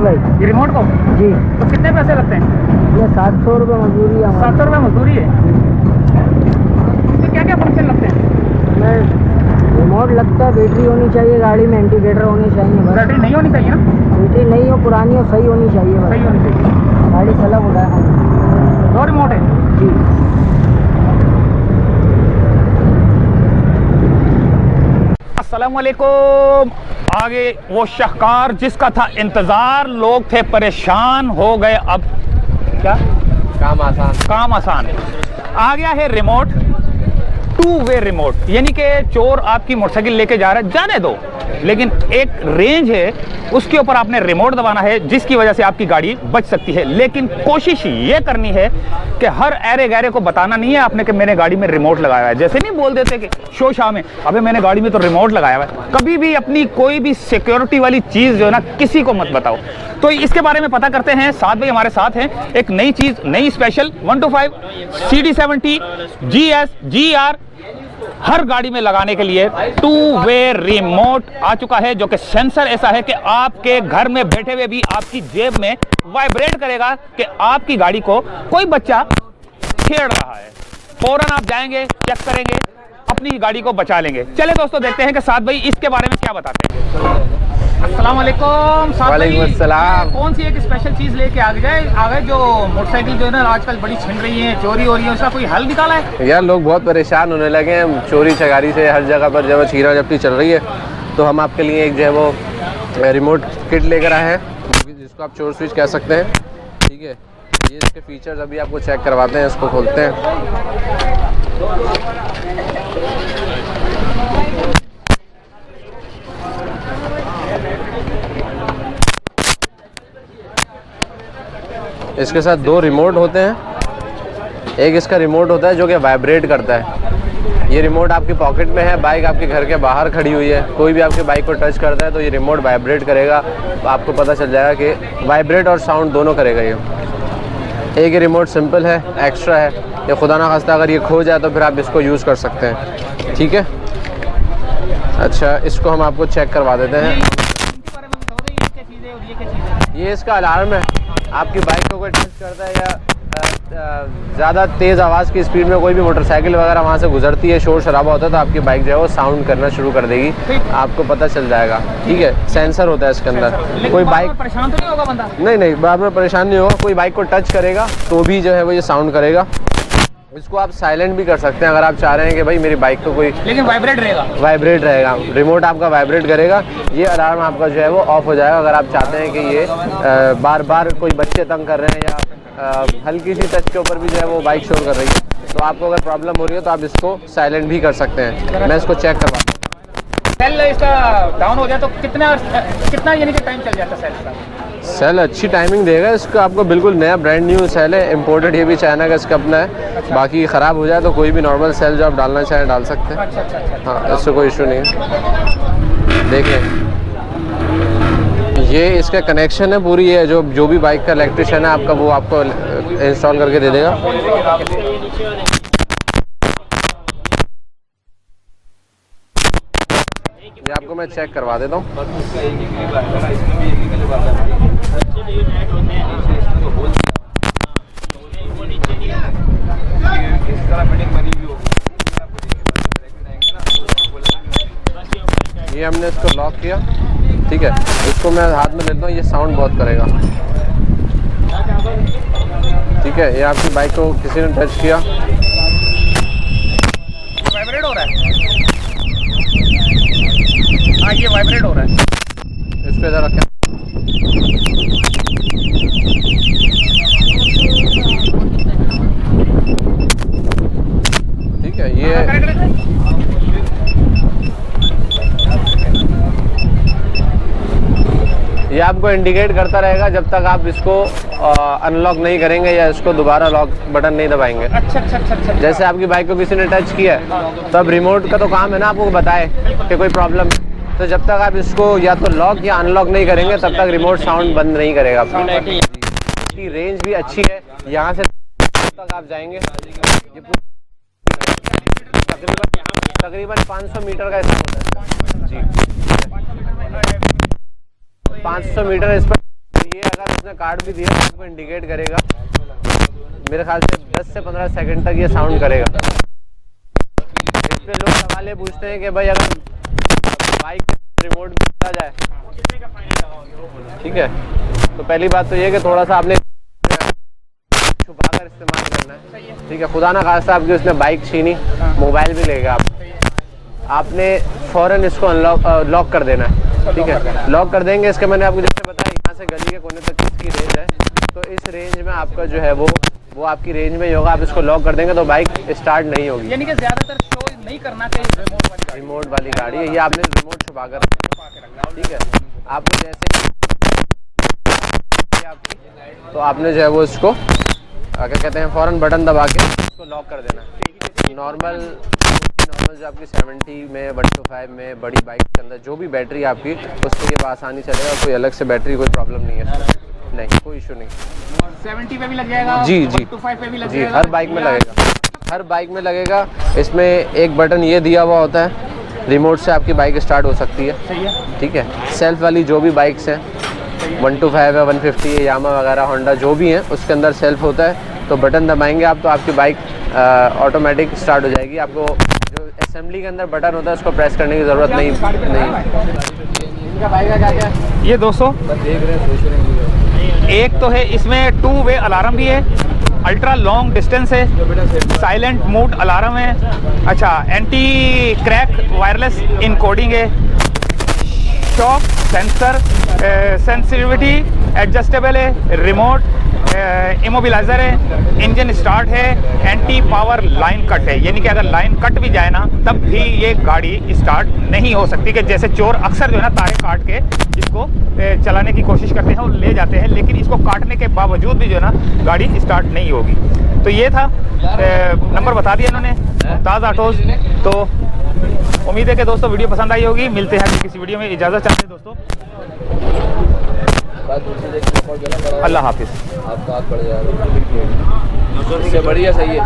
भाई। ये रिमोट को जी। तो कितने पैसे लगते हैं? ये 700 रुपये मजदूरी है। 700 रुपये मजदूरी है। इसमें क्या क्या फंक्शन लगते हैं? इसमें रिमोट लगता है, बैटरी होनी चाहिए गाड़ी में, इंडिकेटर होने चाहिए बस। बैटरी नहीं होनी चाहिए ना? बैटरी नहीं हो, पुरानी हो, सही होनी चाहिए बस। सही होनी चाहिए। गाड़ी सलग हो जाए। 2 रिमोट है जी। अस्सलामुअलैकुम। आगे वो शाहकार जिसका था इंतजार, लोग थे परेशान हो गए। अब क्या काम आसान आ गया है। रिमोट 2 वे रिमोट, यानी कि चोर आपकी मोटरसाइकिल लेके जा रहा है, जाने दो, लेकिन एक रेंज है उसके ऊपर आपने रिमोट दबाना है जिसकी वजह से आपकी गाड़ी बच सकती है। लेकिन कोशिश ये करनी है कि हर ऐरे गैरे को बताना नहीं है आपने कि मैंने गाड़ी में रिमोट लगाया हुआ है। जैसे नहीं बोल देते कि शो शाह में, अबे मैंने गाड़ी में तो रिमोट लगाया हुआ है। कभी भी अपनी कोई भी सिक्योरिटी वाली चीज जो है ना किसी को मत बताओ। तो इसके बारे में पता करते हैं। साथ भाई हमारे साथ हैं, एक नई चीज, नई स्पेशल 125 CD70 GS GR हर गाड़ी में लगाने के लिए 2 वे रिमोट आ चुका है, जो कि सेंसर ऐसा है कि आपके घर में बैठे हुए भी आपकी जेब में वाइब्रेट करेगा कि आपकी गाड़ी को कोई बच्चा छेड़ रहा है। फौरन आप जाएंगे, चेक करेंगे, अपनी गाड़ी को बचा लेंगे। चले दोस्तों देखते हैं कि साथ भाई इसके बारे में क्या बताते हैं। अस्सलाम वालेकुम। वालेकुम अस्सलाम। कौन सी एक स्पेशल चीज लेके आ गए जो मोटरसाइकिल जो है ना आजकल बड़ी छिन रही है, चोरी हो रही है, उसका कोई हल निकाला है? यार लोग बहुत परेशान होने लगे हैं चोरी चकारी से। हर जगह पर जब छीना झपटी चल रही है, तो हम आपके लिए एक जो है वो रिमोट किट लेकर आए हैं, जिसको आप चोर स्विच कह सकते हैं। ठीक है, ये इसके फीचर्स अभी आपको चेक करवाते हैं। इसको खोलते हैं। इसके साथ 2 रिमोट होते हैं। एक इसका रिमोट होता है जो कि वाइब्रेट करता है। ये रिमोट आपकी पॉकेट में है, बाइक आपके घर के बाहर खड़ी हुई है, कोई भी आपके बाइक को टच करता है तो ये रिमोट वाइब्रेट करेगा। तो आपको पता चल जाएगा कि वाइब्रेट और साउंड दोनों करेगा ये। एक ये रिमोट सिंपल है, एक्स्ट्रा है। ये खुदा ना खास्ता अगर ये खो जाए तो फिर आप इसको यूज़ कर सकते हैं। ठीक है, अच्छा इसको हम आपको चेक करवा देते हैं। ये इसका अलार्म है। आपकी बाइक को कोई टच करता है या ज़्यादा तेज़ आवाज़ की स्पीड में कोई भी मोटरसाइकिल वगैरह वहाँ से गुजरती है, शोर शराबा होता है, तो आपकी बाइक जो है वो साउंड करना शुरू कर देगी, आपको पता चल जाएगा। ठीक है, सेंसर होता है इसके अंदर। कोई बाइक परेशान तो नहीं होगा बंदा? नहीं, बार बार परेशान नहीं होगा। कोई बाइक को टच करेगा तो भी जो है वो ये साउंड करेगा। इसको आप साइलेंट भी कर सकते हैं अगर आप चाह रहे हैं कि भाई मेरी बाइक को कोई, लेकिन वाइब्रेट रहेगा। रिमोट आपका वाइब्रेट करेगा। ये अलार्म आपका जो है वो ऑफ हो जाएगा अगर आप चाहते हैं कि ये बार बार कोई बच्चे तंग कर रहे हैं या हल्की सी टच के ऊपर भी जो है वो बाइक शोर कर रही है, तो आपको अगर प्रॉब्लम हो रही है तो आप इसको साइलेंट भी कर सकते हैं। मैं इसको चेक करवाता हूँ। सेल इसका डाउन हो जाए तो कितना यानी कि टाइम चल जाता है सेल का? सेल अच्छी टाइमिंग देगा इसका आपको। बिल्कुल नया ब्रांड न्यू सेल है, इम्पोर्टेड। ये भी चाइना का इसका अपना है। बाकी ख़राब हो जाए तो कोई भी नॉर्मल सेल जो आप डालना चाहें डाल सकते हैं। अच्छा। हाँ, इससे कोई इशू नहीं है। देखें, ये इसका कनेक्शन है पूरी। ये जो भी बाइक का इलेक्ट्रिशियन है आपका, वो आपको इंस्टॉल करके दे देगा। ये आपको मैं चेक करवा देता हूँ। ये हमने इसको लॉक किया। ठीक है, इसको मैं हाथ में लेता हूँ, ये साउंड बहुत करेगा। ठीक है, ये आपकी बाइक को किसी ने टच किया, वाइब्रेट हो रहा है। हाँ, ये वाइब्रेट हो रहा है। इस पे ज़रा क्या, ठीक है, ये आपको इंडिकेट करता रहेगा जब तक आप इसको अनलॉक नहीं करेंगे या इसको दोबारा लॉक बटन नहीं दबाएंगे। अच्छा। जैसे आपकी बाइक को किसी ने टच किया है, तो अब रिमोट का तो काम है ना आपको बताए कि कोई प्रॉब्लम है, तो जब तक आप इसको या तो लॉक या अनलॉक नहीं करेंगे तब तक रिमोट साउंड बंद नहीं करेगा। इसकी रेंज भी अच्छी है, यहाँ से तक आप जाएंगे ये तकरीबन 500 मीटर का इसका होता है जी। 500 मीटर इस पर ये अगर उसने कार्ड भी दिया तो आपको इंडिकेट करेगा, मेरे ख्याल से 10 से 15 सेकंड तक ये साउंड करेगा। इस पे लोग सवाल ये पूछते हैं कि भाई अगर बाइक रिमोट मिला जाए, ठीक है, तो पहली बात तो ये कि थोड़ा सा आपने छुपा कर इस्तेमाल करना है, ठीक है। खुदा ना खास्ता आपकी उसने बाइक छीनी, मोबाइल भी लेगा आपने फ़ौरन इसको लॉक कर देना है, ठीक है। लॉक कर देंगे, इसके मैंने आपको जैसे बताया यहाँ से गली के कोने तक इसकी रेंज है, तो इस रेंज में आपका जो है वो आपकी रेंज में ही होगा। आप इसको लॉक कर देंगे तो बाइक स्टार्ट नहीं होगी। यानी कि ज़्यादातर शो नहीं करना चाहिए रिमोट वाली गाड़ी है, ये आपने रिमोट छुपा कर रखा, ठीक है। आपको जैसे तो आपने जो है वो इसको क्या कहते हैं, फ़ौरन बटन दबा के इसको लॉक कर देना। नॉर्मल जो आपकी 70 में 125 में बड़ी बाइक के अंदर जो भी बैटरी आपकी, उस पर ये आसानी चलेगा, कोई अलग से बैटरी कोई प्रॉब्लम नहीं है, नहीं कोई इशू नहीं। 70 पे भी लग जाएगा, जी 125 पे भी लग जाएगा, हर बाइक में लगेगा, हर बाइक में लगेगा। इसमें एक बटन ये दिया हुआ होता है, रिमोट से आपकी बाइक स्टार्ट हो सकती है, ठीक है। सेल्फ वाली जो भी बाइक्स हैं, 125 है, 150 है, यामा वगैरह, होंडा जो भी हैं, उसके अंदर सेल्फ होता है, तो बटन दबाएंगे आप तो आपकी बाइक ऑटोमेटिक स्टार्ट हो जाएगी। आपको जो असेंबली के अंदर बटन होता है उसको प्रेस करने की ज़रूरत नहीं। इनका बाइक का क्या है ये दोस्तों, एक तो है इसमें 2 वे अलार्म भी है, अल्ट्रा लॉन्ग डिस्टेंस है, साइलेंट मोड अलार्म है, अच्छा एंटी क्रैक वायरलेस इनकोडिंग है, शॉक सेंसर सेंसिटिविटी एडजस्टेबल है, रिमोट इमोबिलाइजर है, इंजन स्टार्ट है, एंटी पावर लाइन कट है। यानी कि अगर लाइन कट भी जाए ना तब भी ये गाड़ी स्टार्ट नहीं हो सकती, कि जैसे चोर अक्सर जो है ना तारे काट के इसको चलाने की कोशिश करते हैं और ले जाते हैं, लेकिन इसको काटने के बावजूद भी जो है ना गाड़ी स्टार्ट नहीं होगी। तो ये था, नंबर बता दिया इन्होंने, मुमताज़ ऑटोज़। तो उम्मीद है कि दोस्तों वीडियो पसंद आई होगी। मिलते हैं किसी वीडियो में, इजाज़त चाहते हैं दोस्तों, अल्लाह हाफिज़। आपका हाथ बढ़ जाएगा, इससे बढ़िया सही है।